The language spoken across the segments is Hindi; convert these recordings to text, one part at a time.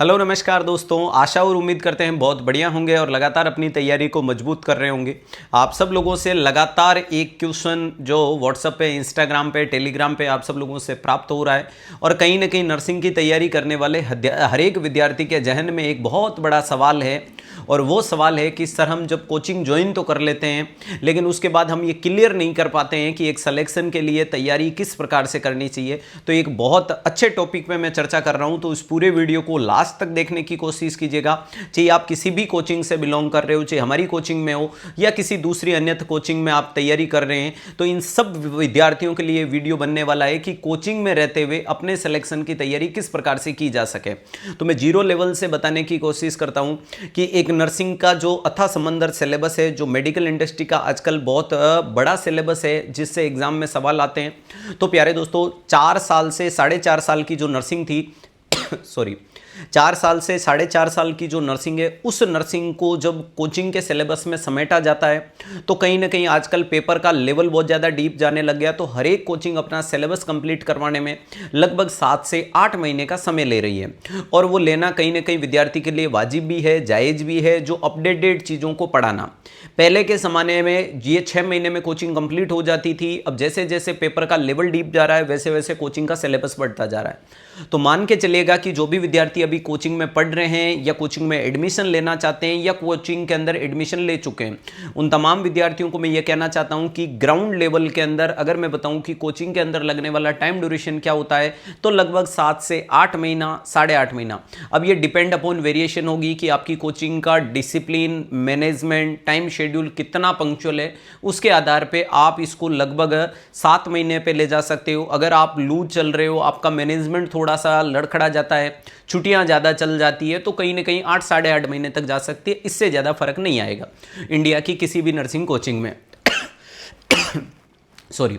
हेलो नमस्कार दोस्तों, आशा और उम्मीद करते हैं बहुत बढ़िया होंगे और लगातार अपनी तैयारी को मजबूत कर रहे होंगे। आप सब लोगों से लगातार एक क्वेश्चन जो व्हाट्सएप पे, इंस्टाग्राम पे, टेलीग्राम पे आप सब लोगों से प्राप्त हो रहा है और कहीं ना कहीं नर्सिंग की तैयारी करने वाले हर एक विद्यार्थी के जहन में एक बहुत बड़ा सवाल है। और वो सवाल है कि सर हम जब कोचिंग ज्वाइन तो कर लेते हैं लेकिन उसके बाद हम ये क्लियर नहीं कर पाते हैं कि एक सिलेक्शन के लिए तैयारी किस प्रकार से करनी चाहिए। तो एक बहुत अच्छे टॉपिक पे मैं चर्चा कर रहा हूं, तो इस पूरे वीडियो को लास्ट तक देखने की कोशिश कीजिएगा। चाहे आप किसी भी कोचिंग से बिलोंग कर रहे हो, चाहे हमारी कोचिंग में हो या किसी दूसरी अन्यथा कोचिंग में आप तैयारी कर रहे हैं, तो इन सब विद्यार्थियों के लिए वीडियो बनने वाला है कि कोचिंग में रहते हुए अपने सिलेक्शन की तैयारी किस प्रकार से की जा सके। तो मैं जीरो लेवल से बताने की कोशिश करता हूं कि एक नर्सिंग का जो अथाह समंदर सिलेबस है, जो मेडिकल इंडस्ट्री का आजकल बहुत बड़ा सिलेबस है जिससे एग्जाम में सवाल आते हैं। तो प्यारे दोस्तों, 4 साल से 4.5 साल की जो नर्सिंग थी सॉरी 4 साल से 4.5 साल की जो नर्सिंग है, उस नर्सिंग को जब कोचिंग के सिलेबस में समेटा जाता है तो कहीं ना कहीं आजकल पेपर का लेवल बहुत ज़्यादा डीप जाने लग गया। तो हर एक कोचिंग अपना सिलेबस कंप्लीट करवाने में लगभग 7 से 8 महीने का समय ले रही है और वो लेना कहीं ना कहीं विद्यार्थी के लिए वाजिब भी है, जायज़ भी है। जो अपडेटेड चीज़ों को पढ़ाना, पहले के ज़माने में ये 6 महीने में कोचिंग कंप्लीट हो जाती थी। अब जैसे जैसे पेपर का लेवल डीप जा रहा है वैसे वैसे कोचिंग का सिलेबस बढ़ता जा रहा है। तो मान के चलिएगा कि जो भी विद्यार्थी अभी कोचिंग में पढ़ रहे हैं या कोचिंग में एडमिशन लेना चाहते हैं या कोचिंग के अंदर एडमिशन ले चुके हैं, उन तमाम विद्यार्थियों को मैं ये कहना चाहता हूं कि ग्राउंड लेवल के अंदर अगर मैं बताऊं कि कोचिंग के अंदर लगने वाला टाइम ड्यूरेशन क्या होता है, तो लगभग 7 से 8 महीना, 8.5 महीना। अब ये डिपेंड अपॉन वेरिएशन होगी कि आपकी कोचिंग का डिसिप्लिन, मैनेजमेंट, टाइम शेड्यूल कितना पंक्चुअल है, उसके आधार पर आप इसको लगभग 7 महीने पर ले जा सकते हो। अगर आप लूज चल रहे हो, आपका मैनेजमेंट थोड़ा सा लड़खड़ा जाता है, छुट्टियां ज़्यादा चल जाती है, तो कहीं ना कहीं 8 8.5 महीने तक जा सकती है। इससे ज़्यादा फर्क नहीं आएगा इंडिया की किसी भी नर्सिंग कोचिंग में। सॉरी।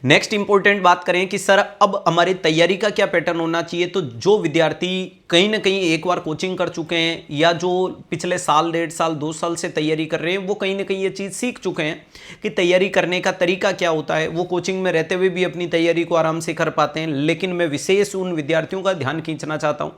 नेक्स्ट इंपॉर्टेंट बात करें कि सर अब हमारी तैयारी का क्या पैटर्न होना चाहिए, तो जो विद्यार्थी कहीं ना कहीं एक बार कोचिंग कर चुके हैं या जो पिछले साल, 1.5 साल, 2 साल से तैयारी कर रहे हैं, वो कहीं ना कहीं ये चीज़ सीख चुके हैं कि तैयारी करने का तरीका क्या होता है। वो कोचिंग में रहते हुए भी अपनी तैयारी को आराम से कर पाते हैं। लेकिन मैं विशेष उन विद्यार्थियों का ध्यान खींचना चाहता हूँ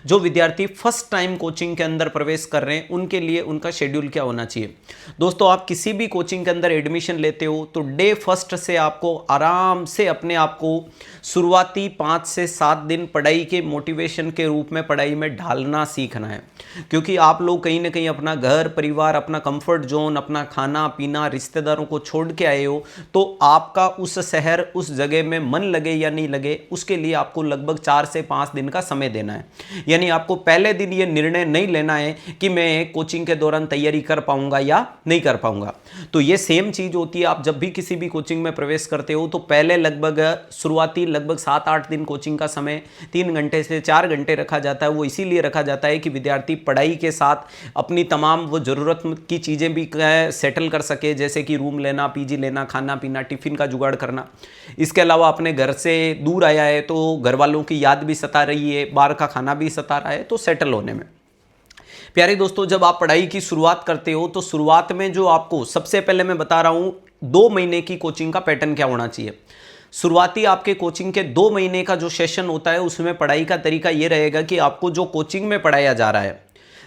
जो विद्यार्थी फर्स्ट टाइम कोचिंग के अंदर प्रवेश कर रहे हैं, उनके लिए उनका शेड्यूल क्या होना चाहिए। दोस्तों, आप किसी भी कोचिंग के अंदर एडमिशन लेते हो तो डे फर्स्ट से आपको आराम से अपने आप को शुरुआती 5 से 7 दिन पढ़ाई के मोटिवेशन के रूप में पढ़ाई में ढालना सीखना है। क्योंकि आप लोग कहीं ना कहीं अपना घर परिवार, अपना कंफर्ट जोन, अपना खाना पीना, रिश्तेदारों को छोड़ के आए हो, तो आपका उस शहर, उस जगह में मन लगे या नहीं लगे, उसके लिए आपको लगभग 4 से 5 दिन का समय देना है। यानी आपको पहले दिन ये निर्णय नहीं लेना है कि मैं कोचिंग के दौरान तैयारी कर पाऊंगा या नहीं कर पाऊंगा। तो ये सेम चीज होती है, आप जब भी किसी भी कोचिंग में प्रवेश करते हो तो पहले लगभग शुरुआती लगभग 7-8 दिन कोचिंग का समय 3 घंटे से 4 घंटे रखा जाता है। वो इसीलिए रखा जाता है कि विद्यार्थी पढ़ाई के साथ अपनी तमाम वो ज़रूरत की चीज़ें भी सेटल कर सके, जैसे कि रूम लेना, पीजी लेना, खाना पीना, टिफ़िन का जुगाड़ करना। इसके अलावा अपने घर से दूर आया है तो घर वालों की याद भी सता रही है, बाहर का खाना भी सता रहा है, तो सेटल होने में। प्यारे दोस्तों, जब आप पढ़ाई की शुरुआत करते हो तो शुरुआत में जो आपको सबसे पहले मैं बता रहा हूँ 2 महीने की कोचिंग का पैटर्न क्या होना चाहिए। शुरुआती आपके कोचिंग के 2 महीने का जो सेशन होता है उसमें पढ़ाई का तरीका ये रहेगा कि आपको जो कोचिंग में पढ़ाया जा रहा है,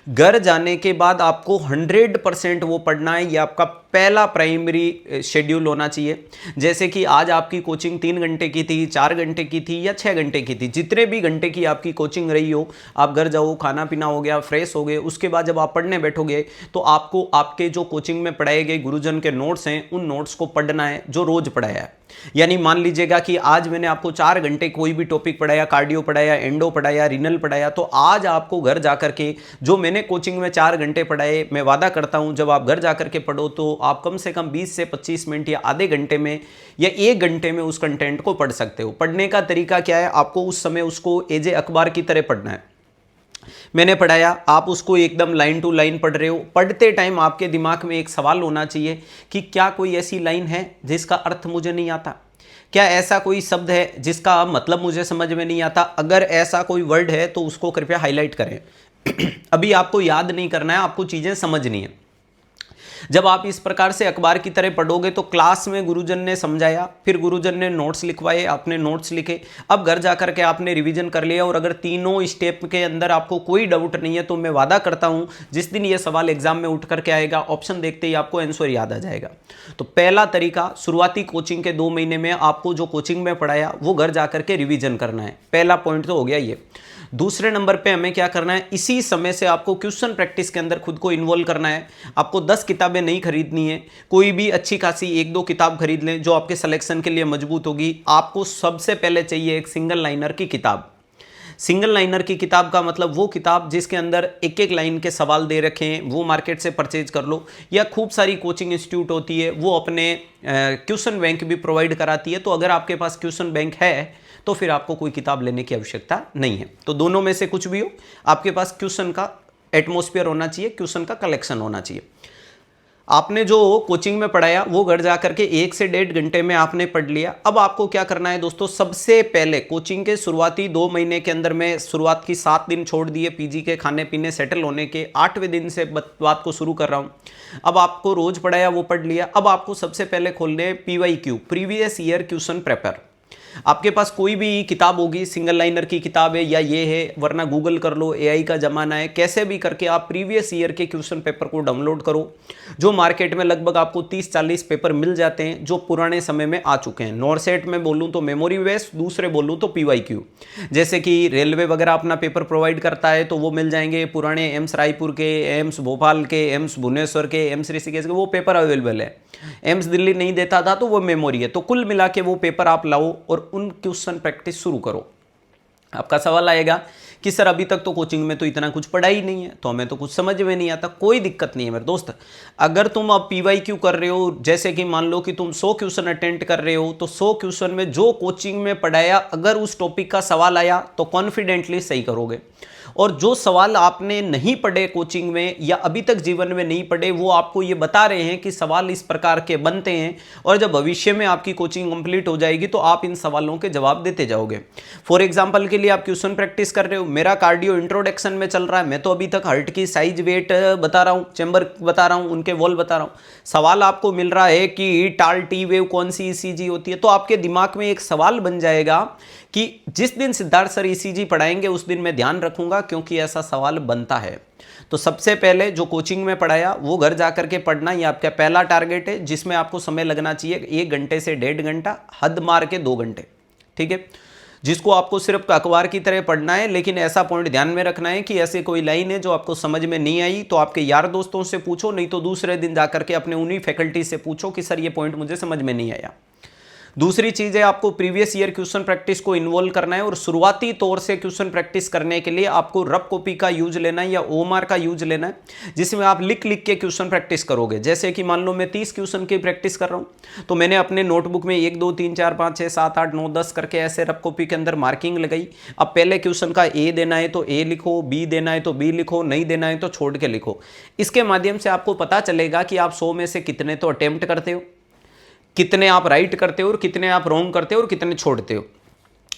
घर जाने के बाद आपको 100% वो पढ़ना है। ये आपका पहला प्राइमरी शेड्यूल होना चाहिए। जैसे कि आज आपकी कोचिंग 3 घंटे की थी, 4 घंटे की थी या 6 घंटे की थी, जितने भी घंटे की आपकी कोचिंग रही हो, आप घर जाओ, खाना पीना हो गया, फ्रेश हो गए, उसके बाद जब आप पढ़ने बैठोगे तो आपको आपके जो कोचिंग में पढ़ाए गए गुरुजन के नोट्स हैं, उन नोट्स को पढ़ना है जो रोज पढ़ाया है। यानी मान लीजिएगा कि आज मैंने आपको 4 घंटे कोई भी टॉपिक पढ़ाया, कार्डियो पढ़ाया, एंडो पढ़ाया, रीनल पढ़ाया, तो आज आपको घर जाकर के जो मैंने कोचिंग में 4 घंटे पढ़ाए, मैं वादा करता हूं जब आप घर जाकर के पढ़ो तो आप कम से कम 20 से 25 मिनट या आधे घंटे में या 1 घंटे में उस कंटेंट को पढ़ सकते हो। पढ़ने का तरीका क्या है, आपको उस समय उसको एज ए अखबार की तरह पढ़ना है। मैंने पढ़ाया, आप उसको एकदम लाइन टू लाइन पढ़ रहे हो। पढ़ते टाइम आपके दिमाग में एक सवाल होना चाहिए कि क्या कोई ऐसी लाइन है जिसका अर्थ मुझे नहीं आता, क्या ऐसा कोई शब्द है जिसका मतलब मुझे समझ में नहीं आता। अगर ऐसा कोई वर्ड है तो उसको कृपया हाईलाइट करें। अभी आपको याद नहीं करना है, आपको चीज़ें समझनी है। जब आप इस प्रकार से अखबार की तरह पढ़ोगे तो क्लास में गुरुजन ने समझाया, फिर गुरुजन ने नोट्स लिखवाए, आपने नोट्स लिखे, अब घर जाकर के आपने रिवीजन कर लिया। और अगर तीनों स्टेप के अंदर आपको कोई डाउट नहीं है तो मैं वादा करता हूं जिस दिन ये सवाल एग्जाम में उठ करके आएगा, ऑप्शन देखते ही आपको आंसर याद आ जाएगा। तो पहला तरीका, शुरुआती कोचिंग के 2 महीने में आपको जो कोचिंग में पढ़ाया वो घर जाकर के रिवीजन करना है। पहला पॉइंट तो हो गया ये। दूसरे नंबर पे हमें क्या करना है, इसी समय से आपको क्वेश्चन प्रैक्टिस के अंदर खुद को इन्वॉल्व करना है। आपको 10 किताबें नहीं खरीदनी है, कोई भी अच्छी खासी 1-2 किताब खरीद लें जो आपके सिलेक्शन के लिए मजबूत होगी। आपको सबसे पहले चाहिए एक सिंगल लाइनर की किताब। सिंगल लाइनर की किताब का मतलब वो किताब जिसके अंदर एक एक लाइन के सवाल दे रखे हैं, वो मार्केट से परचेज कर लो। या खूब सारी कोचिंग इंस्टीट्यूट होती है वो अपने क्वेश्चन बैंक भी प्रोवाइड कराती है। तो अगर आपके पास क्वेश्चन बैंक है तो फिर आपको कोई किताब लेने की आवश्यकता नहीं है। तो दोनों में से कुछ भी हो, आपके पास क्वेश्चन का एटमॉस्फेयर होना चाहिए, क्वेश्चन का कलेक्शन होना चाहिए। आपने जो कोचिंग में पढ़ाया वो घर जाकर के 1 से 1.5 घंटे में आपने पढ़ लिया। अब आपको क्या करना है दोस्तों, सबसे पहले कोचिंग के शुरुआती 2 महीने के अंदर में शुरुआत की 7 दिन छोड़ दिए पीजी के खाने पीने सेटल होने के, 8वें दिन से बात को शुरू कर रहा हूँ। अब आपको रोज पढ़ाया वो पढ़ लिया। अब आपको सबसे पहले खोलने PYQ, previous year question paper. आपके पास कोई भी किताब होगी, सिंगल लाइनर की किताब है या ये है, वरना गूगल कर लो, AI का ज़माना है, कैसे भी करके आप प्रीवियस ईयर के क्वेश्चन पेपर को डाउनलोड करो। जो मार्केट में लगभग आपको 30-40 पेपर मिल जाते हैं जो पुराने समय में आ चुके हैं। नॉरसेट में बोलूँ तो मेमोरी बेस्ड, दूसरे बोलूँ तो PYQ। जैसे कि रेलवे वगैरह अपना पेपर प्रोवाइड करता है तो वो मिल जाएंगे, पुराने एम्स रायपुर के, एम्स भोपाल के, एम्स भुवनेश्वर के, एम्स ऋषिकेश के, वो पेपर अवेलेबल है। एम्स दिल्ली नहीं देता था तो वो मेमोरी है। तो कुल मिला के वो पेपर आप लाओ और उन क्वेश्चन प्रैक्टिस शुरू करो। आपका सवाल आएगा कि सर अभी तक तो कोचिंग में तो इतना कुछ पढ़ा ही नहीं है, तो हमें तो कुछ समझ में नहीं आता। कोई दिक्कत नहीं है मेरे दोस्त। अगर तुम अब PYQ कर रहे हो, जैसे कि मान लो कि तुम 100 क्वेश्चन अटेंड कर रहे हो, तो 100 क्वेश्चन में जो कोचिंग में पढ़ाया अगर उस टॉपिक का सवाल आया तो कॉन्फिडेंटली सही करोगे। और जो सवाल आपने नहीं पढ़े कोचिंग में या अभी तक जीवन में नहीं पढ़े, वो आपको ये बता रहे हैं कि सवाल इस प्रकार के बनते हैं, और जब भविष्य में आपकी कोचिंग कंप्लीट हो जाएगी तो आप इन सवालों के जवाब देते जाओगे। फॉर एग्जांपल के लिए आप क्वेश्चन प्रैक्टिस कर रहे हो, मेरा कार्डियो इंट्रोडक्शन में चल रहा है, मैं तो अभी तक हार्ट की साइज, वेट बता रहा हूँ, चैम्बर बता रहा हूँ, उनके वॉल बता रहा हूँ। सवाल आपको मिल रहा है कि टाल टी वेव कौन सी ECG होती है, तो आपके दिमाग में एक सवाल बन जाएगा कि जिस दिन सिद्धार्थ सर ECG पढ़ाएंगे उस दिन मैं ध्यान रखूंगा, क्योंकि ऐसा सवाल बनता है। तो सबसे पहले जो कोचिंग में पढ़ाया वो घर जाकर के पढ़ना, ये आपका पहला टारगेट है, जिसमें आपको समय लगना चाहिए 1 घंटे से 1.5 घंटा, हद मार के 2 घंटे, ठीक है, जिसको आपको सिर्फ अखबार की तरह पढ़ना है। लेकिन ऐसा पॉइंट ध्यान में रखना है कि ऐसे कोई लाइन है जो आपको समझ में नहीं आई तो आपके यार दोस्तों से पूछो, नहीं तो दूसरे दिन जाकर के अपने उन्हीं फैकल्टी से पूछो कि सर ये पॉइंट मुझे समझ में नहीं आया। दूसरी चीज़ है, आपको प्रीवियस ईयर क्वेश्चन प्रैक्टिस को इन्वॉल्व करना है। और शुरुआती तौर से क्वेश्चन प्रैक्टिस करने के लिए आपको रफ कॉपी का यूज लेना है या OMR का यूज लेना है, जिसमें आप लिख लिख के क्वेश्चन प्रैक्टिस करोगे। जैसे कि मान लो मैं 30 क्वेश्चन की प्रैक्टिस कर रहा हूं, तो मैंने अपने नोटबुक में 1 2 3 4 5 6 7 8 9 10 करके ऐसे रफ कॉपी के अंदर मार्किंग लगाई। अब पहले क्वेश्चन का A देना है तो A लिखो, B देना है तो B लिखो, नहीं देना है तो छोड़ के लिखो। इसके माध्यम से आपको पता चलेगा कि आप 100 में से कितने तो अटेम्प्ट करते हो, कितने आप राइट करते हो और कितने आप रॉन्ग करते हो और कितने छोड़ते हो।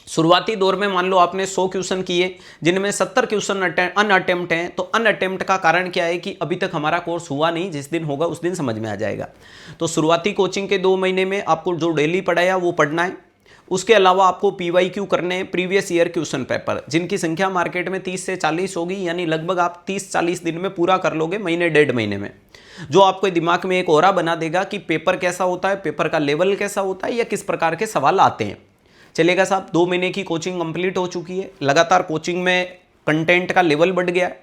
शुरुआती दौर में मान लो आपने 100 क्वेश्चन किए जिनमें 70 क्वेश्चन अनअटेम्प्ट हैं, तो अनअटेम्प्ट का कारण क्या है कि अभी तक हमारा कोर्स हुआ नहीं, जिस दिन होगा उस दिन समझ में आ जाएगा। तो शुरुआती कोचिंग के 2 महीने में आपको जो डेली पढ़ाया वो पढ़ना है। उसके अलावा आपको PYQ करने हैं, प्रीवियस ईयर क्वेश्चन पेपर, जिनकी संख्या मार्केट में 30 से 40 होगी, यानी लगभग आप 30-40 दिन में पूरा कर लोगे, महीने 1.5 महीने में, जो आपके दिमाग में एक ऑरा बना देगा कि पेपर कैसा होता है, पेपर का लेवल कैसा होता है या किस प्रकार के सवाल आते हैं। चलेगा साहब, 2 महीने की कोचिंग कंप्लीट हो चुकी है, लगातार कोचिंग में कंटेंट का लेवल बढ़ गया है।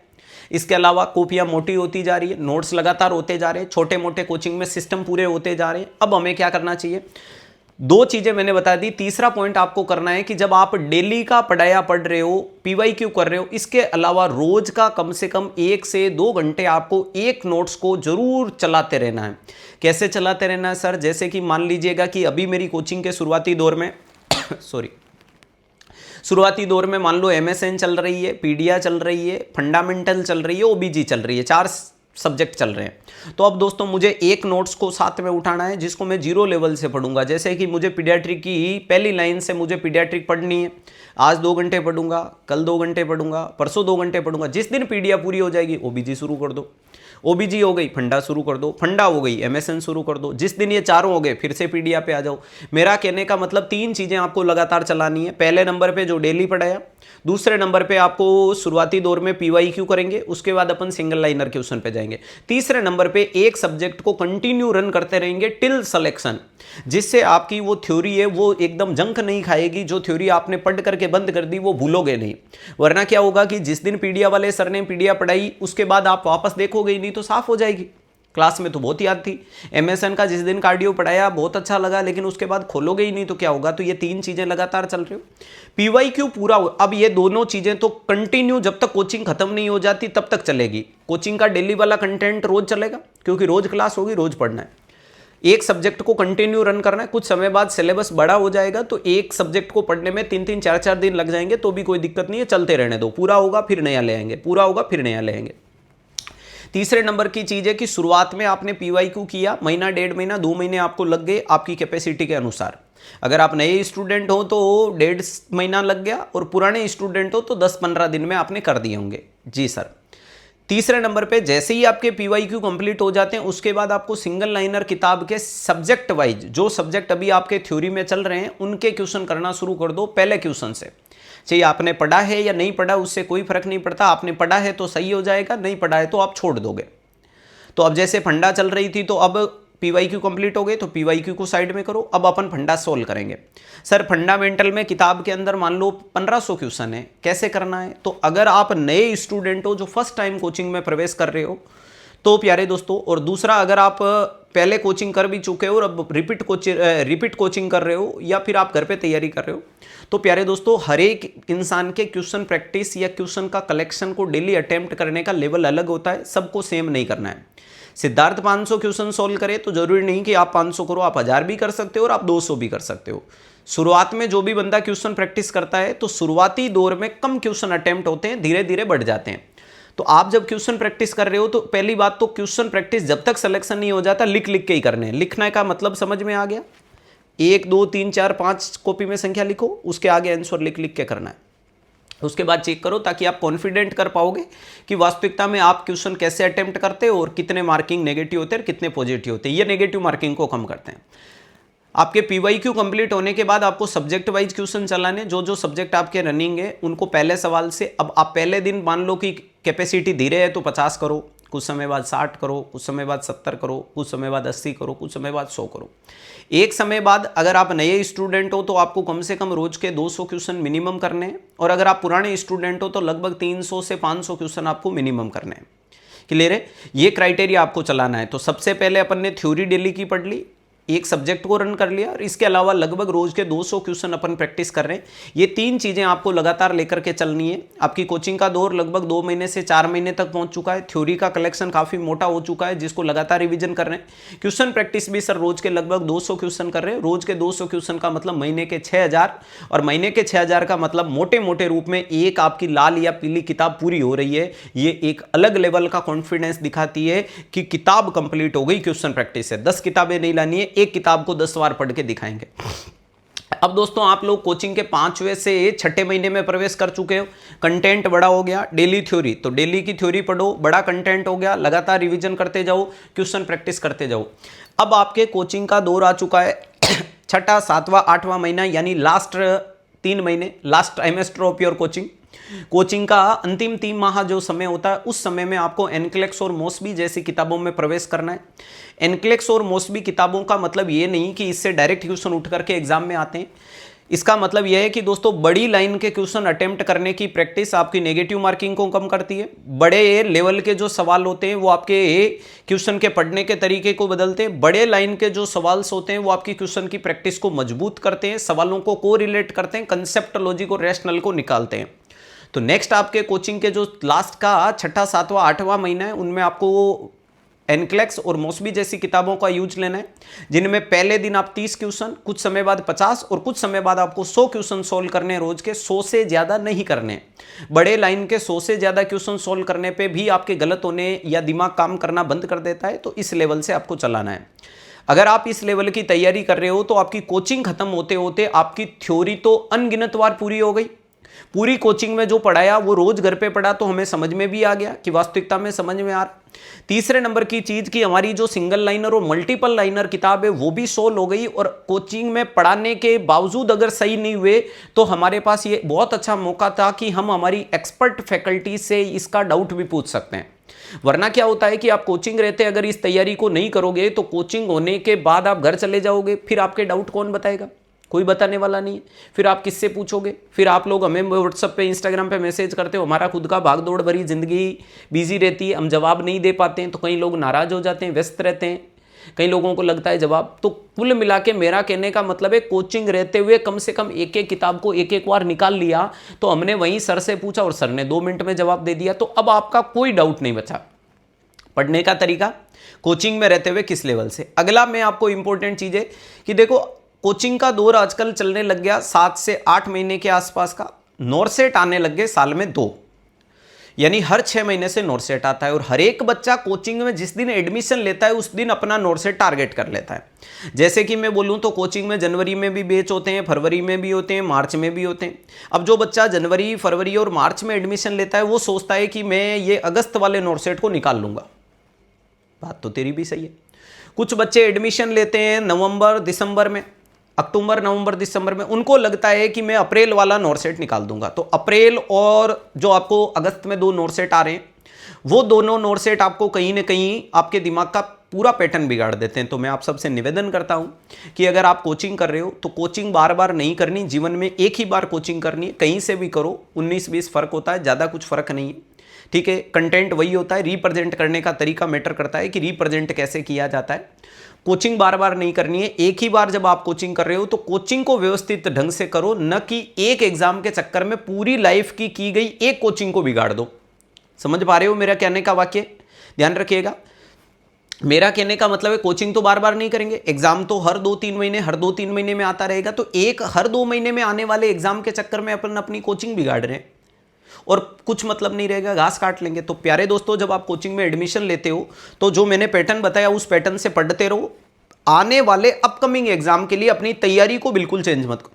इसके अलावा कॉपियाँ मोटी होती जा रही है, नोट्स लगातार होते जा रहे हैं, छोटे मोटे कोचिंग में सिस्टम पूरे होते जा रहे हैं। अब हमें क्या करना चाहिए, 2 चीजें मैंने बता दी। तीसरा पॉइंट आपको करना है कि जब आप डेली का पढ़ाया पढ़ रहे हो, PYQ कर रहे हो, इसके अलावा रोज का कम से कम 1 से 2 घंटे आपको एक नोट्स को जरूर चलाते रहना है। कैसे चलाते रहना है सर, जैसे कि मान लीजिएगा कि अभी मेरी कोचिंग के शुरुआती दौर में शुरुआती दौर में मान लो MSN चल रही है, पीडिया चल रही है, फंडामेंटल चल रही है, OBG चल रही है, 4 सब्जेक्ट चल रहे हैं। तो अब दोस्तों मुझे एक नोट्स को साथ में उठाना है जिसको मैं 0 लेवल से पढ़ूंगा। जैसे कि मुझे पीडियाट्रिक की पहली लाइन से मुझे पीडियाट्रिक पढ़नी है, आज 2 घंटे पढ़ूंगा, कल 2 घंटे पढ़ूंगा, परसों 2 घंटे पढ़ूंगा। जिस दिन पीडिया पूरी हो जाएगी ओबीजी शुरू कर दो, ओबीजी हो गई फंडा शुरू कर दो, फंडा हो गई एमएसएन शुरू कर दो। जिस दिन ये चारों हो गए फिर से पीडिया पे आ जाओ। मेरा कहने का मतलब 3 चीजें आपको लगातार चलानी है। पहले नंबर पे जो डेली पढ़ाया, दूसरे नंबर पे आपको शुरुआती दौर में पीवाईक्यू करेंगे, उसके बाद अपन सिंगल लाइनर क्वेश्चन पे जाएंगे। तीसरे नंबर पे एक सब्जेक्ट को कंटिन्यू रन करते रहेंगे टिल सिलेक्शन, जिससे आपकी वो थ्योरी है वो एकदम जंक नहीं खाएगी। जो थ्योरी आपने पढ़ करके बंद कर दी वो भूलोगे नहीं। वरना क्या होगा कि जिस दिन पीडिया वाले सर ने पीडिया पढ़ाई उसके बाद आप वापस देखोगे ही नहीं तो साफ हो जाएगी। क्लास में तो बहुत याद थी, एमएसएन का जिस दिन कार्डियो पढ़ाया बहुत अच्छा लगा, लेकिन उसके बाद खोलोगे ही नहीं तो क्या होगा। तो ये 3 चीजें लगातार चल रही हो, पीवाईक्यू पूरा हो। अब ये दोनों चीजें तो कंटिन्यू जब तक कोचिंग खत्म नहीं हो जाती तब तक चलेगी। कोचिंग का डेली वाला कंटेंट रोज चलेगा क्योंकि रोज क्लास होगी, रोज पढ़ना है। एक सब्जेक्ट को कंटिन्यू रन करना है। कुछ समय बाद सिलेबस बड़ा हो जाएगा तो एक सब्जेक्ट को पढ़ने में 3-3 4-4 दिन लग जाएंगे तो भी कोई दिक्कत नहीं है, चलते रहने दो। पूरा होगा फिर नया ले आएंगे, पूरा होगा फिर नया ले आएंगे। तीसरे नंबर की चीज है कि शुरुआत में आपने पीवाईक्यू किया, महीना 1.5 महीना 2 महीने आपको लग गए आपकी कैपेसिटी के अनुसार। अगर आप नए स्टूडेंट हो तो 1.5 महीना लग गया और पुराने स्टूडेंट हो तो 10-15 दिन में आपने कर दिए होंगे। जी सर। तीसरे नंबर पे जैसे ही आपके पीवाईक्यू कंप्लीट हो जाते हैं उसके बाद आपको सिंगल लाइनर किताब के सब्जेक्ट वाइज जो सब्जेक्ट अभी आपके थ्योरी में चल रहे हैं उनके क्वेश्चन करना शुरू कर दो पहले क्वेश्चन से। चाहिए आपने पढ़ा है या नहीं पढ़ा उससे कोई फर्क नहीं पड़ता। आपने पढ़ा है तो सही हो जाएगा, नहीं पढ़ा है तो आप छोड़ दोगे। तो अब जैसे फंडा चल रही थी तो अब पीवाईक्यू कंप्लीट हो गई तो पीवाईक्यू को साइड में करो। अब अपन फंडा सोल्व करेंगे। सर फंडामेंटल में किताब के अंदर मान लो 1500 क्वेश्चन है, कैसे करना है? तो अगर आप नए स्टूडेंट हो जो फर्स्ट टाइम कोचिंग में प्रवेश कर रहे हो तो प्यारे दोस्तों, और दूसरा अगर आप पहले कोचिंग कर भी चुके हो और अब रिपीट कोचिंग कर रहे हो या फिर आप घर पे तैयारी कर रहे हो तो प्यारे दोस्तों, हर एक इंसान के क्वेश्चन प्रैक्टिस या क्वेश्चन का कलेक्शन को डेली अटेम्प्ट करने का लेवल अलग होता है। सबको सेम नहीं करना है। सिद्धार्थ 500 क्वेश्चन सोल्व करे तो जरूरी नहीं कि आप 500 करो, आप 1000 भी कर सकते हो और आप 200 भी कर सकते हो। शुरुआत में जो भी बंदा क्वेश्चन प्रैक्टिस करता है तो शुरुआती दौर में कम क्वेश्चन अटेम्प्ट होते हैं, धीरे धीरे बढ़ जाते हैं। तो आप जब क्वेश्चन प्रैक्टिस कर रहे हो तो पहली बात तो क्वेश्चन प्रैक्टिस जब तक सिलेक्शन नहीं हो जाता लिख लिख के ही करने हैं। लिखने का मतलब समझ में आ गया? 1 2 3 4 5 कॉपी में संख्या लिखो, उसके आगे आंसर लिख लिख के करना है। उसके बाद चेक करो ताकि आप कॉन्फिडेंट कर पाओगे कि वास्तविकता में आप क्वेश्चन कैसे अटेम्प्ट करते हो और कितने मार्किंग नेगेटिव होते हैं और कितने पॉजिटिव होते हैं। ये नेगेटिव मार्किंग को कम करते हैं। आपके पीवाईक्यू कंप्लीट होने के बाद आपको सब्जेक्ट वाइज क्वेश्चन चलाने, जो जो सब्जेक्ट आपके रनिंग है उनको पहले सवाल से। अब आप पहले दिन मान लो कि कैपेसिटी धीरे है तो 50 करो, कुछ समय बाद 60 करो, कुछ समय बाद 70 करो, कुछ समय बाद 80 करो, कुछ समय बाद 100 करो। एक समय बाद अगर आप नए स्टूडेंट हो तो आपको कम से कम रोज के 200 क्वेश्चन मिनिमम करने हैं और अगर आप पुराने स्टूडेंट हो तो लगभग 300 से 500 क्वेश्चन आपको मिनिमम करने हैं। क्लियर है? ये क्राइटेरिया आपको चलाना है। तो सबसे पहले अपन ने थ्योरी डेली की पढ़ ली, एक सब्जेक्ट को रन कर लिया और इसके अलावा लगभग रोज के 200 क्वेश्चन अपन प्रैक्टिस कर रहे हैं। ये 3 चीजें आपको लगातार लेकर के चलनी है। आपकी कोचिंग का दौर लगभग 2 महीने से 4 महीने तक पहुंच चुका है। थ्योरी का कलेक्शन काफी मोटा हो चुका है जिसको लगातार रिवीजन कर रहे हैं। क्वेश्चन प्रैक्टिस भी सर रोज के लगभग 200 क्वेश्चन कर रहे हैं। रोज के 200 क्वेश्चन का मतलब महीने के 6000 और महीने के 6000 का मतलब मोटे मोटे रूप में एक आपकी लाल या पीली किताब पूरी हो रही है। ये एक अलग लेवल का कॉन्फिडेंस दिखाती है कि किताब कंप्लीट हो गई क्वेश्चन प्रैक्टिस से। 10 किताबें नहीं लानी है, एक किताब को 10 बार पढ़ के दिखाएंगे। अब दोस्तों आप लोग कोचिंग के 5वें से 6ठे महीने में प्रवेश कर चुके हो। कंटेंट बड़ा हो गया, डेली थ्योरी, तो डेली की थ्योरी पढ़ो, बड़ा कंटेंट हो गया, लगातार रिवीजन करते जाओ, क्वेश्चन प्रैक्टिस करते जाओ। अब आपके कोचिंग का दौर आ चुका है 6ठा 7वां 8वां महीना, यानी लास्ट 3 महीने, last trimester of your coaching. Coaching का अंतिम 3 माह जो समय होता है उस समय में आपको एनक्लेक्स और मोसबी जैसी किताबों में प्रवेश करना है। एनक्लेक्स और मोसबी किताबों का मतलब ये नहीं कि इससे डायरेक्ट क्वेश्चन उठ करके एग्जाम में आते हैं। इसका मतलब यह है कि दोस्तों बड़ी लाइन के क्वेश्चन अटेम्प्ट करने की प्रैक्टिस आपकी नेगेटिव मार्किंग को कम करती है। बड़े लेवल के जो सवाल होते हैं वो आपके क्वेश्चन के पढ़ने के तरीके को बदलते हैं। बड़े लाइन के जो सवाल होते हैं वो आपकी क्वेश्चन की प्रैक्टिस को मजबूत करते हैं, सवालों को कोरिलेट करते हैं, कंसेप्टोलॉजी को, रैशनल को निकालते हैं। तो नेक्स्ट आपके कोचिंग के जो लास्ट का 6ठा 7वां 8वां महीना है उनमें आपको एनक्लेक्स और मॉस्बी जैसी किताबों का यूज लेना है, जिनमें पहले दिन आप 30 क्वेश्चन, कुछ समय बाद 50 और कुछ समय बाद आपको 100 क्वेश्चन सोल्व करने हैं। रोज के 100 से ज़्यादा नहीं करने। बड़े लाइन के 100 से ज़्यादा क्वेश्चन सोल्व करने पे भी आपके गलत होने या दिमाग काम करना बंद कर देता है, तो इस लेवल से आपको चलाना है। अगर आप इस लेवल की तैयारी कर रहे हो तो आपकी कोचिंग खत्म होते होते आपकी थ्योरी तो अनगिनत बार पूरी हो गई। पूरी कोचिंग में जो पढ़ाया वो रोज घर पे पढ़ा तो हमें समझ में भी आ गया कि वास्तविकता में समझ में आ रहा। तीसरे नंबर की चीज कि हमारी जो सिंगल लाइनर और मल्टीपल लाइनर किताब है वो भी सोल्व हो गई, और कोचिंग में पढ़ाने के बावजूद अगर सही नहीं हुए तो हमारे पास ये बहुत अच्छा मौका था कि हम हमारी एक्सपर्ट फैकल्टी से इसका डाउट भी पूछ सकते हैं। वरना क्या होता है कि आप कोचिंग रहते अगर इस तैयारी को नहीं करोगे तो कोचिंग होने के बाद आप घर चले जाओगे, फिर आपके डाउट कौन बताएगा? कोई बताने वाला नहीं है। फिर आप किससे पूछोगे? फिर आप लोग हमें व्हाट्सएप पे, इंस्टाग्राम पे मैसेज करते हो, हमारा खुद का भागदौड़ भरी जिंदगी बिजी रहती है, हम जवाब नहीं दे पाते हैं, तो कई लोग नाराज हो जाते हैं, व्यस्त रहते हैं, कई लोगों को लगता है जवाब। तो कुल मिला के मेरा कहने का मतलब है कोचिंग रहते हुए कम से कम एक एक किताब को एक एक बार निकाल लिया, तो हमने वहीं सर से पूछा और सर ने 2 मिनट में जवाब दे दिया, तो अब आपका कोई डाउट नहीं बचा। पढ़ने का तरीका कोचिंग में रहते हुए किस लेवल से। अगला मैं आपको इंपॉर्टेंट चीज है कि देखो कोचिंग का दौर आजकल चलने लग गया 7 से 8 महीने के आसपास का। नॉरसेट आने लग गए साल में 2, यानी हर 6 महीने से नॉरसेट आता है, और हर एक बच्चा कोचिंग में जिस दिन एडमिशन लेता है उस दिन अपना नॉरसेट टारगेट कर लेता है। जैसे कि मैं बोलूं तो कोचिंग में जनवरी में भी बैच होते हैं, फरवरी में भी होते हैं, मार्च में भी होते हैं। अब जो बच्चा जनवरी, फरवरी और मार्च में एडमिशन लेता है वो सोचता है कि मैं ये अगस्त वाले नॉरसेट को निकाल लूंगा। बात तो तेरी भी सही है। कुछ बच्चे एडमिशन लेते हैं नवंबर दिसंबर में, अक्टूबर नवंबर दिसंबर में, उनको लगता है कि मैं अप्रैल वाला नॉरसेट निकाल दूंगा। तो अप्रैल और जो आपको अगस्त में 2 नॉरसेट आ रहे हैं, वो दोनों नॉरसेट आपको कहीं ना कहीं आपके दिमाग का पूरा पैटर्न बिगाड़ देते हैं। तो मैं आप सबसे निवेदन करता हूं कि अगर आप कोचिंग कर रहे हो तो कोचिंग बार बार नहीं करनी, जीवन में एक ही बार कोचिंग करनी है, कहीं से भी करो। 19-20 फर्क होता है, ज़्यादा कुछ फर्क नहीं है, ठीक है। कंटेंट वही होता है, रिप्रेजेंट करने का तरीका मैटर करता है कि रिप्रेजेंट कैसे किया जाता है। कोचिंग बार बार नहीं करनी है, एक ही बार जब आप कोचिंग कर रहे हो तो कोचिंग को व्यवस्थित ढंग से करो, न कि एक एग्जाम के चक्कर में पूरी लाइफ की गई एक कोचिंग को बिगाड़ दो। समझ पा रहे हो मेरा कहने का वाक्य? ध्यान रखिएगा, मेरा कहने का मतलब है कोचिंग तो बार बार नहीं करेंगे, एग्जाम तो हर 2-3 महीने, हर 2-3 महीने में आता रहेगा, तो एक हर 2 महीने में आने वाले एग्जाम के चक्कर में अपन अपनी कोचिंग बिगाड़ रहे हैं और कुछ मतलब नहीं रहेगा, घास काट लेंगे। तो प्यारे दोस्तों, जब आप कोचिंग में एडमिशन लेते हो तो जो मैंने पैटर्न बताया उस पैटर्न से पढ़ते रहो। आने वाले अपकमिंग एग्जाम के लिए अपनी तैयारी को बिल्कुल चेंज मत करो,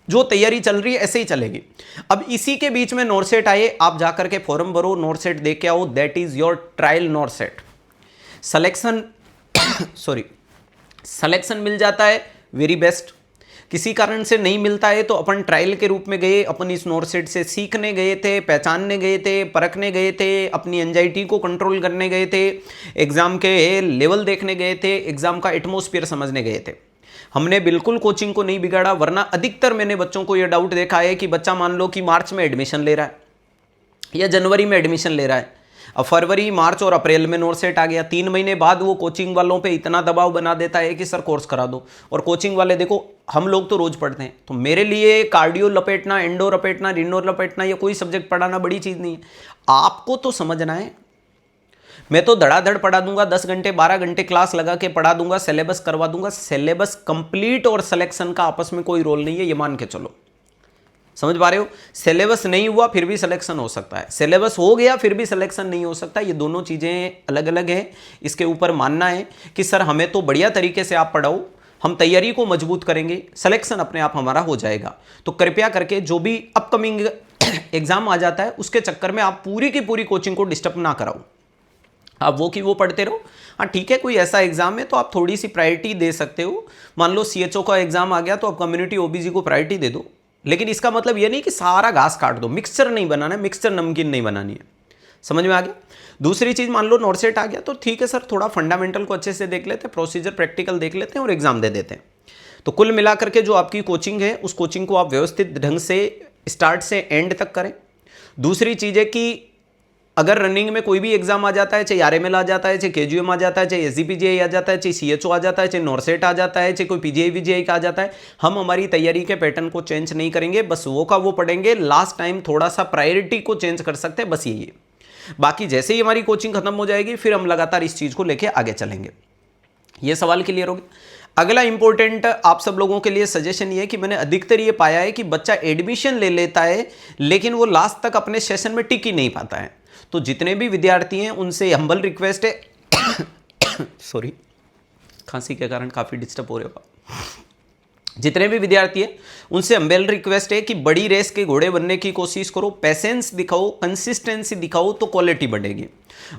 जो तैयारी चल रही है ऐसे ही चलेगी। अब इसी के बीच में नॉरसेट आए, आप जाकर के फॉर्म भरो, नॉरसेट दे के आओ, that is your trial NORCET. Selection selection मिल जाता है, वेरी बेस्ट। किसी कारण से नहीं मिलता है तो अपन ट्रायल के रूप में गए, अपन इस नॉरसेट से सीखने गए थे, पहचानने गए थे, परखने गए थे, अपनी एंजाइटी को कंट्रोल करने गए थे, एग्जाम के लेवल देखने गए थे, एग्जाम का एटमॉस्फेयर समझने गए थे। हमने बिल्कुल कोचिंग को नहीं बिगाड़ा, वरना अधिकतर मैंने बच्चों को यह डाउट देखा है कि बच्चा मान लो कि मार्च में एडमिशन ले रहा है या जनवरी में एडमिशन ले रहा है, अब फरवरी, मार्च और अप्रैल में नॉरसेट आ गया, 3 महीने बाद वो कोचिंग वालों पे इतना दबाव बना देता है कि सर कोर्स करा दो। और कोचिंग वाले देखो, हम लोग तो रोज पढ़ते हैं, तो मेरे लिए कार्डियो लपेटना, एंडो लपेटना, रिनो लपेटना या कोई सब्जेक्ट पढ़ाना बड़ी चीज़ नहीं है। आपको तो समझना है। मैं तो धड़ाधड़ पढ़ा दूंगा, 10 घंटे 12 घंटे क्लास लगा के पढ़ा दूंगा, सिलेबस करवा दूंगा। सिलेबस कंप्लीट और सिलेक्शन का आपस में कोई रोल नहीं है, ये मान के चलो। समझ पा रहे हो? सिलेबस नहीं हुआ फिर भी सिलेक्शन हो सकता है, सिलेबस हो गया फिर भी सिलेक्शन नहीं हो सकता। ये दोनों चीज़ें अलग अलग हैं। इसके ऊपर मानना है कि सर हमें तो बढ़िया तरीके से आप पढ़ाओ, हम तैयारी को मजबूत करेंगे, सिलेक्शन अपने आप हमारा हो जाएगा। तो कृपया करके जो भी अपकमिंग एग्जाम आ जाता है उसके चक्कर में आप पूरी की पूरी कोचिंग को डिस्टर्ब ना कराओ, आप वो की वो पढ़ते रहो। हाँ ठीक है, कोई ऐसा एग्जाम है तो आप थोड़ी सी प्रायोरिटी दे सकते हो। मान लो CHO का एग्जाम आ गया तो आप कम्युनिटी OBC को प्रायोरिटी दे दो, लेकिन इसका मतलब ये नहीं कि सारा घास काट दो। मिक्सचर नहीं बनाना है, मिक्सचर नमकीन नहीं बनानी है। समझ में आ गया? दूसरी चीज, मान लो नॉरसेट आ गया तो ठीक है सर, थोड़ा फंडामेंटल को अच्छे से देख लेते हैं, प्रोसीजर प्रैक्टिकल देख लेते हैं और एग्जाम दे देते हैं। तो कुल मिलाकर के जो आपकी कोचिंग है उस कोचिंग को आप व्यवस्थित ढंग से स्टार्ट से एंड तक करें। दूसरी चीज है कि अगर रनिंग में कोई भी एग्जाम आ जाता है, चाहे RML आ जाता है, चाहे KGM आ जाता है, चाहे SGPGI आ जाता है, चाहे CHO आ जाता है, चाहे नॉरसेट आ जाता है, चाहे कोई PGI VGI का आ जाता है, हम हमारी तैयारी के पैटर्न को चेंज नहीं करेंगे, बस वो का वो पढ़ेंगे। लास्ट टाइम थोड़ा सा प्रायोरिटी को चेंज कर सकते हैं, बस यही है। बाकी जैसे ही हमारी कोचिंग खत्म हो जाएगी फिर हम लगातार इस चीज़ को लेके आगे चलेंगे। ये सवाल क्लियर हो गया। अगला इंपॉर्टेंट आप सब लोगों के लिए सजेशन ये है कि मैंने अधिकतर ये पाया है कि बच्चा एडमिशन ले लेता है लेकिन वो लास्ट तक अपने सेशन में टिक ही नहीं पाता है। तो जितने भी विद्यार्थी हैं उनसे हम्बल रिक्वेस्ट है सॉरी, खांसी के कारण काफ़ी डिस्टर्ब हो रहे हो। जितने भी विद्यार्थी हैं उनसे हम्बल रिक्वेस्ट है कि बड़ी रेस के घोड़े बनने की कोशिश करो, पेशेंस दिखाओ, कंसिस्टेंसी दिखाओ तो क्वालिटी बढ़ेगी,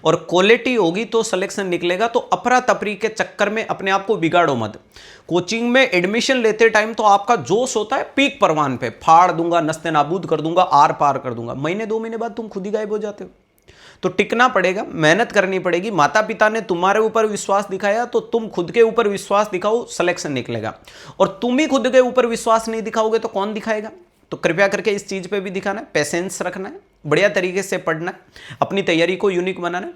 और क्वालिटी होगी तो सिलेक्शन निकलेगा। तो अफरा तफरी के चक्कर में अपने आप को बिगाड़ो मत। कोचिंग में एडमिशन लेते टाइम तो आपका जोश होता है पीक परवान पे, फाड़ दूंगा, नस्ते नाबूद कर दूंगा, आर पार कर दूंगा। महीने 2 महीने बाद तुम खुद ही गायब हो जाते हो। तो टिकना पड़ेगा, मेहनत करनी पड़ेगी। माता पिता ने तुम्हारे ऊपर विश्वास दिखाया तो तुम खुद के ऊपर विश्वास दिखाओ, सिलेक्शन निकलेगा। और तुम ही खुद के ऊपर विश्वास नहीं दिखाओगे तो कौन दिखाएगा? तो कृपया करके इस चीज़ पे भी दिखाना है, पेशेंस रखना है, बढ़िया तरीके से पढ़ना है, अपनी तैयारी को यूनिक बनाना है।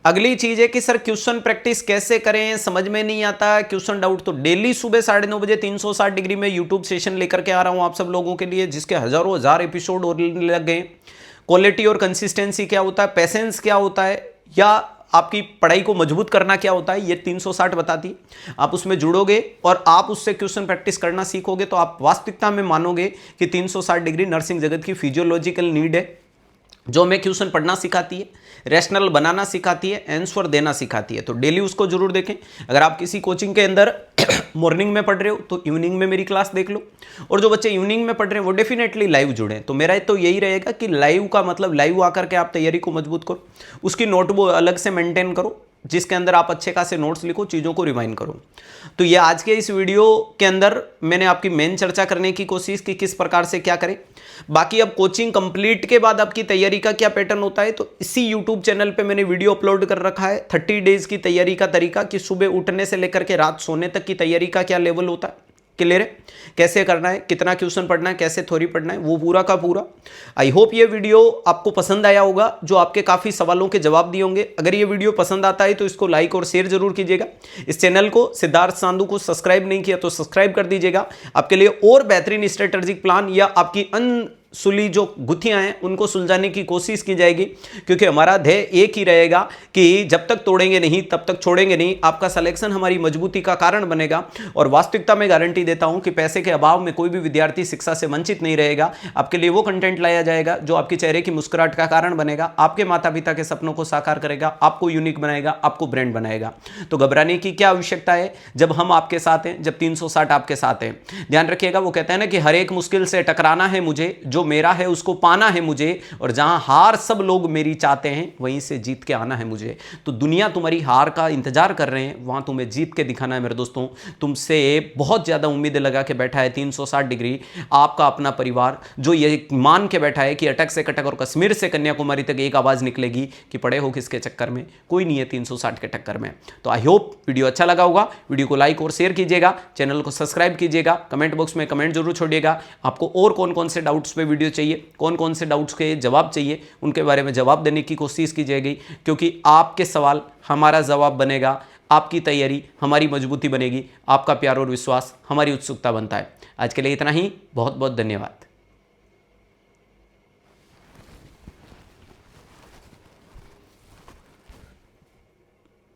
अगली चीज़ है कि सर क्वेश्चन प्रैक्टिस कैसे करें, समझ में नहीं आता क्वेश्चन डाउट। तो डेली सुबह 9:30 बजे 360 डिग्री में यूट्यूब सेशन लेकर के आ रहा हूँ आप सब लोगों के लिए, जिसके हजारों हजार एपिसोड और लग गए। क्वालिटी और कंसिस्टेंसी क्या होता है, पेशेंस क्या होता है, या आपकी पढ़ाई को मजबूत करना क्या होता है, ये 360 बताती है। आप उसमें जुड़ोगे और आप उससे क्वेश्चन प्रैक्टिस करना सीखोगे तो आप वास्तविकता में मानोगे कि 360 डिग्री नर्सिंग जगत की फिजियोलॉजिकल नीड है, जो हमें क्वेश्चन पढ़ना सिखाती है, रेशनल बनाना सिखाती है, आंसर देना सिखाती है। तो डेली उसको जरूर देखें। अगर आप किसी कोचिंग के अंदर मॉर्निंग में पढ़ रहे हो तो इवनिंग में मेरी क्लास देख लो, और जो बच्चे इवनिंग में पढ़ रहे हैं वो डेफिनेटली लाइव जुड़ें। तो मेरा तो यही रहेगा कि लाइव का मतलब लाइव आकर के आप तैयारी को मजबूत करो, उसकी नोटबुक अलग से मेंटेन करो जिसके अंदर आप अच्छे खासे नोट्स लिखो, चीज़ों को रिवाइंड करो। तो ये आज के इस वीडियो के अंदर मैंने आपकी मेन चर्चा करने की कोशिश की किस प्रकार से क्या करें। बाकी अब कोचिंग कंप्लीट के बाद आपकी तैयारी का क्या पैटर्न होता है, तो इसी यूट्यूब चैनल पे मैंने वीडियो अपलोड कर रखा है 30 डेज की तैयारी का तरीका, कि सुबह उठने से लेकर के रात सोने तक की तैयारी का क्या लेवल होता है, क्लियर है, कैसे करना है, कितना क्वेश्चन पढ़ना है, कैसे थ्योरी पढ़ना है, वो पूरा का पूरा। आई होप ये वीडियो आपको पसंद आया होगा, जो आपके काफ़ी सवालों के जवाब दिए होंगे। अगर ये वीडियो पसंद आता है तो इसको लाइक और शेयर जरूर कीजिएगा। इस चैनल को सिद्धार्थ सांधू को सब्सक्राइब नहीं किया तो सब्सक्राइब कर दीजिएगा। आपके लिए और बेहतरीन स्ट्रेटेजिक प्लान या आपकी सुली जो गुत्थियां हैं उनको सुलझाने की कोशिश की जाएगी, क्योंकि हमारा ध्येय एक ही रहेगा कि जब तक तोड़ेंगे नहीं तब तक छोड़ेंगे नहीं। आपका सिलेक्शन हमारी मजबूती का कारण बनेगा, और वास्तविकता में गारंटी देता हूं कि पैसे के अभाव में कोई भी विद्यार्थी शिक्षा से वंचित नहीं रहेगा। आपके लिए वो कंटेंट लाया जाएगा जो आपके चेहरे की मुस्कुराहट का कारण बनेगा, आपके माता पिता के सपनों को साकार करेगा, आपको यूनिक बनाएगा, आपको ब्रांड बनाएगा। तो घबराने की क्या आवश्यकता है जब हम आपके साथ हैं, जब 360 आपके साथ हैं। ध्यान रखिएगा, वो कहते हैं ना कि हर एक मुश्किल से टकराना है मुझे, जो मेरा है उसको पाना है मुझे, और जहां हार सब लोग मेरी चाहते हैं वहीं से जीत के आना है मुझे। तो दुनिया तुम्हारी हार का इंतजार कर रहे हैं, वहां तुम्हें जीत के दिखाना है मेरे दोस्तों। तुमसे बहुत ज्यादा उम्मीदें लगा के बैठा है 360 डिग्री आपका अपना परिवार, जो ये मान के बैठा है कि अटक से कटक और कश्मीर से कन्याकुमारी तक एक आवाज निकलेगी कि पड़े हो किसके चक्कर में, कोई नहीं है 360 के टक्कर में। तो आई होप वीडियो अच्छा लगा होगा। वीडियो को लाइक और शेयर कीजिएगा, चैनल को सब्सक्राइब कीजिएगा, कमेंट बॉक्स में कमेंट जरूर छोड़िएगा। आपको और कौन कौन से डाउट्स पे वीडियो चाहिए, कौन कौन से डाउट्स के जवाब चाहिए, उनके बारे में जवाब देने की कोशिश की जाएगी, क्योंकि आपके सवाल हमारा जवाब बनेगा, आपकी तैयारी हमारी मजबूती बनेगी, आपका प्यार और विश्वास हमारी उत्सुकता बनता है। आज के लिए इतना ही, बहुत बहुत धन्यवाद।